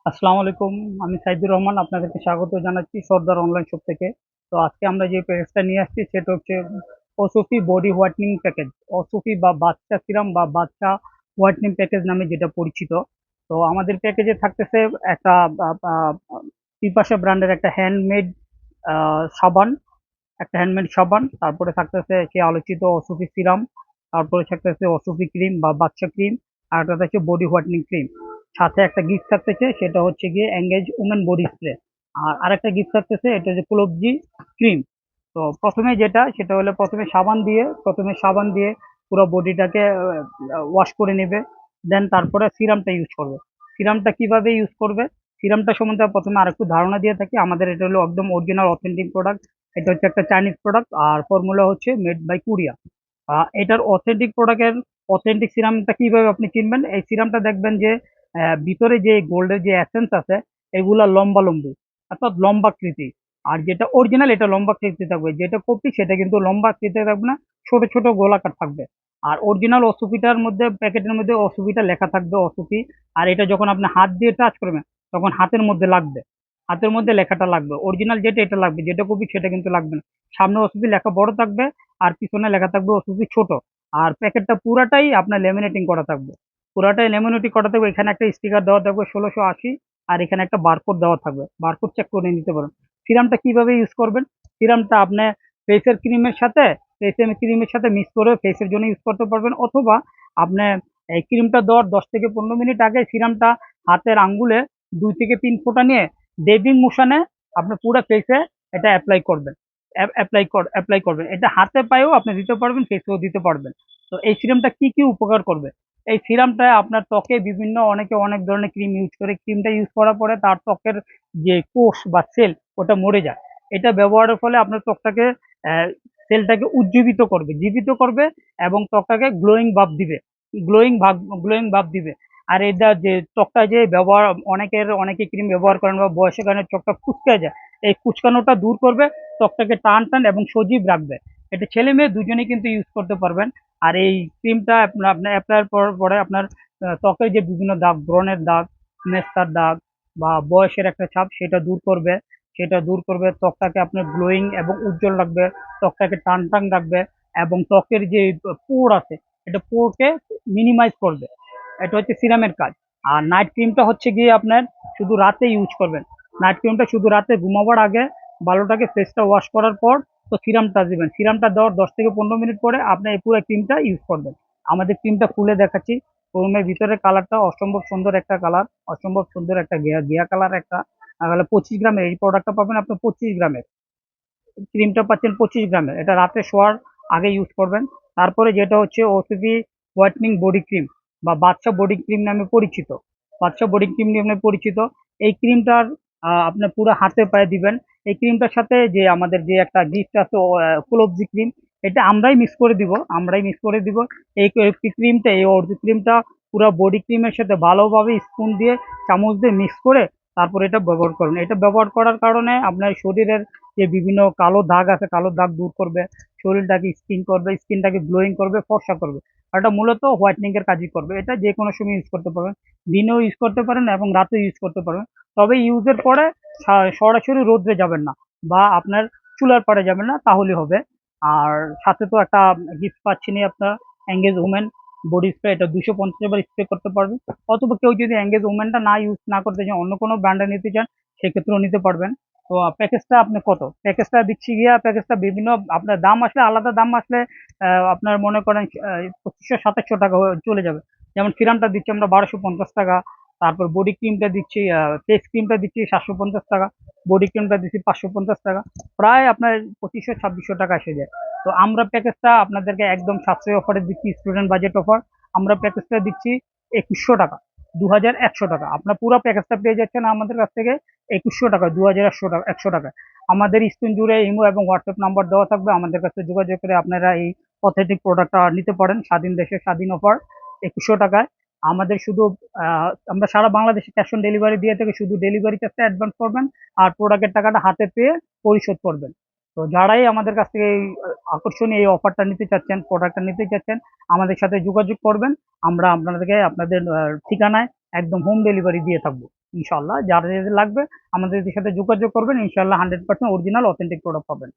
আসসালামু আলাইকুম। আমি সাইদুর রহমান আপনাদেরকে স্বাগত জানাচ্ছি সর্দার অনলাইন শপ থেকে। তো আজকে আমরা যে প্যাকেজটা নিয়ে আসছি সেটা হচ্ছে ওসফি বডি হোয়াইটেনিং প্যাকেজ। ওসফি বা বাচ্চা সিরাম বা বাচ্চা হোয়াইটেনিং প্যাকেজ নামে যেটা পরিচিত। তো আমাদের প্যাকেজে থাকতেছে একটা বিপাশা ব্র্যান্ডের একটা সাবান, সাবান, তারপরে থাকতেছে সে আলোচিত অসুফি সিরাম, তারপরে থাকতেছে অসুফি ক্রিম বা বাচ্চা ক্রিম, আর একটা থাকছে বডি হোয়াইটেনিং ক্রিম। সাথে একটা গিফট থাকতেছে সেটা হচ্ছে গিয়ে এঙ্গেজ উমেন বডি স্প্রে। আর আরেকটা গিফট থাকতেছে এটা হচ্ছে ক্লোবজি ক্রিম। তো প্রথমে যেটা সেটা হলো প্রথমে সাবান দিয়ে পুরো বডিটাকে ওয়াশ করে নেবে। দেন তারপরে সিরামটা ইউজ করবে। সিরামটা কিভাবে ইউজ করবে, সিরামটা সম্বন্ধে প্রথমে আরেকটু ধারণা দিয়ে থাকি। আমাদের এটা হলো একদম অরিজিনাল অথেন্টিক প্রোডাক্ট। এটা হচ্ছে একটা চাইনিজ প্রোডাক্ট আর ফর্মুলা হচ্ছে মেড বাই কোরিয়া। এটার অথেন্টিক প্রোডাক্টের অথেন্টিক সিরামটা কিভাবে আপনি চিনবেন, এই সিরামটা দেখবেন যে ভিতরে যে গোল্ডের যে এসেন্স আছে এগুলা লম্বা লম্বি, অর্থাৎ লম্বাকৃতি। আর যেটা অরিজিনাল এটা লম্বাকৃতি থাকবে, যেটা কপি সেটা কিন্তু লম্বাকৃতি থাকবে না, ছোট ছোট গোলাকার থাকবে। আর অরিজিনাল অসুফিটার মধ্যে প্যাকেটের মধ্যে অসুফিটা লেখা থাকবে অসুফি। আর এটা যখন আপনি হাত দিয়ে টাচ করবেন তখন হাতের মধ্যে লেখাটা লাগবে। অরিজিনাল যেটা এটা লাগবে, যেটা কপি সেটা কিন্তু লাগবে না। সামনে অসুফি লেখা বড় থাকবে আর পিছনে লেখা থাকবে অসুফি ছোট। আর প্যাকেটটা পুরাটাই আপনার লেমিনেটিং করা থাকবে। পুরাটাই লেমিনেটিং করা থাকবে। এখানে একটা স্টিকার দেওয়া থাকবে 1680, আর এখানে একটা বারকোড দেওয়া থাকবে, বারকোড চেক করে নিতে পারেন। সিরামটা কিভাবে ইউজ করবেন, সিরামটা আপনি ফেসের ক্রিমের সাথে মিক্স করে ফেসের জন্য ইউজ করতে পারবেন, অথবা আপনি এই ক্রিমটা দেওয়ার 10 থেকে 15 মিনিট আগে সিরামটা হাতের আঙ্গুলে 2 থেকে 3 ফোঁটা নিয়ে ডেবিং মোশনে আপনি পুরো ফেসে এটা অ্যাপ্লাই করবেন। এটা হাতে পায়েও আপনি দিতে পারবেন, ফেসেও দিতে পারবেন। তো এই সিরামটা কি কি উপকার করবে, এই সিরামটা আপনার ত্বকে বিভিন্ন অনেকে অনেক ধরনের ক্রিম ইউজ করে, ক্রিমটা ইউজ করার পরে তার ত্বকের যে কোষ বা সেল ওটা মরে যায়। এটা ব্যবহারের ফলে আপনার ত্বকটাকে সেলটাকে উজ্জীবিত করবে, জীবিত করবে, এবং ত্বকটাকে গ্লোয়িং ভাব দিবে। আর এটা যে ত্বকটা যে ব্যবহার, অনেকে ক্রিম ব্যবহার করেন বা বয়সের কারণে ত্বকটা কুচকে যায়, এই কুচকানোটা দূর করবে, ত্বকটাকে টান টান এবং সজীব রাখবে। এটা ছেলে মেয়ে দুজনেই কিন্তু ইউজ করতে পারবেন। আর এই ক্রিমটা আপনার অ্যাপ্লাই পরে আপনার ত্বকের যে বিভিন্ন দাগ, ব্রণের দাগ, মেস্তার দাগ বা বয়সের একটা ছাপ সেটা দূর করবে, ত্বকটাকে আপনার গ্লোয়িং এবং উজ্জ্বল রাখবে, ত্বকটাকে টান টান রাখবে, এবং ত্বকের যে পোর আছে এটা পোরকে মিনিমাইজ করবে। এটা হচ্ছে সিরামের কাজ। আর নাইট ক্রিমটা হচ্ছে গিয়ে আপনার শুধু রাতে ইউজ করবেন। নাইট ক্রিমটা শুধু রাতে ঘুমাবার আগে ভালোটাকে ফেসটা ওয়াশ করার পর তো সিরামটা দিবেন। সিরামটা দেওয়ার 10 থেকে 15 মিনিট পরে আপনি এই পুরো ক্রিমটা ইউজ করবেন। আমাদের ক্রিমটা খুলে দেখাচ্ছি। রুমের ভিতরে কালারটা অসম্ভব সুন্দর একটা কালার, অসম্ভব সুন্দর একটা ঘিয়া ঘিয়া কালার একটা। তাহলে 25 গ্রামের এই প্রোডাক্টটা পাবেন আপনি, 25 গ্রামের ক্রিমটা পাচ্ছেন, 25 গ্রামের। এটা রাতে শোয়ার আগে ইউজ করবেন। তারপরে যেটা হচ্ছে ওসিপি হোয়াইটনিং বডি ক্রিম বা বাচ্চা বডি ক্রিম নামে পরিচিত। বাচ্চা বডি ক্রিম নামে পরিচিত এই ক্রিমটার আপনি পুরো হাতে পায়ে দিবেন। এই ক্রিমটার সাথে যে আমাদের যে একটা গিফট আছে কুলবজি ক্রিম, এটা আমরাই মিক্স করে দিব। এই ক্রিমটা পুরো বডি ক্রিমের সাথে ভালোভাবে স্পুন দিয়ে, চামচ দিয়ে মিক্স করে তারপর এটা ব্যবহার করুন। এটা ব্যবহার করার কারণে আপনার শরীরের যে বিভিন্ন কালো দাগ আছে কালো দাগ দূর করবে, শরীরটাকে স্কিনটাকে গ্লোয়িং করবে, ফর্সা করবে। আর এটা মূলত হোয়াইটনিং এর কাজই করবে। এটা যে কোনো সময় ইউজ করতে পারবেন, দিনেও ইউজ করতে পারেন এবং রাতেও ইউজ করতে পারবেন। তবে ইউজের পরে সরাসরি রোদ্রে যাবেন না বা আপনার চুলার পাড়ে যাবেন না, তাহলে হবে। আর সাথে তো একটা গিফট পাচ্ছেনই আপনার, এঙ্গেজ ওমেন বডি স্প্রে। এটা 250 বার স্প্রে করতে পারবেন। অথবা কেউ যদি এঙ্গেজ ওমেনটা ইউজ না করতে চান, অন্য কোনো ব্র্যান্ডে নিতে চান, সেক্ষেত্রেও নিতে পারবেন। তো প্যাকেজটা আপনি কত, প্যাকেজটা দিচ্ছি গিয়া, প্যাকেজটা বিভিন্ন আপনার দাম আসলে, আলাদা দাম আসলে আপনার মনে করেন 2500-2700 টাকা চলে যাবে। যেমন সিরামটা দিচ্ছি আমরা 1250 টাকা, তারপর বডি ক্রিমটা দিচ্ছি, ফেস ক্রিমটা দিচ্ছি 750 টাকা, বডি ক্রিমটা দিচ্ছি 550 টাকা। প্রায় আপনার 2500-2600 টাকা এসে যায়। তো আমরা প্যাকেজটা আপনাদেরকে একদম সাশ্রয়ী অফারে দিচ্ছি, স্টুডেন্ট বাজেট অফার। আমরা প্যাকেজটা দিচ্ছি 2100 টাকা, 2100 টাকা। আপনার পুরো প্যাকেজটা পেয়ে যাচ্ছেন আমাদের কাছ থেকে 2100 টাকা, 2100 টাকা। আমাদের স্ক্রিন জুড়ে ইমো এবং হোয়াটসঅ্যাপ নাম্বার দেওয়া থাকবে। আমাদের কাছে যোগাযোগ করে আপনারা এই অথেন্টিক প্রোডাক্টটা নিতে পারেন। স্বাধীন দেশে স্বাধীন অফার, 2100 টাকায়। আমাদের শুধু আমরা সারা বাংলাদেশে ক্যাশ অন ডেলিভারি দিয়ে থাকি। শুধু ডেলিভারি চার্জটা অ্যাডভান্স করবেন আর প্রোডাক্টের টাকাটা হাতে পেয়ে পরিশোধ করবেন। তো যারাই আমাদের কাছ থেকে এই আকর্ষণীয় এই অফারটা নিতে চাচ্ছেন, প্রোডাক্টটা নিতে চাচ্ছেন, আমাদের সাথে যোগাযোগ করবেন। আমরা আপনাদেরকে আপনাদের ঠিকানায় একদম হোম ডেলিভারি দিয়ে থাকবো। ইনশাল্লাহ যার যাদের লাগবে আমাদের সাথে যোগাযোগ করবেন, ইনশাল্লাহ 100% অরিজিনাল অথেন্টিক প্রোডাক্ট পাবেন।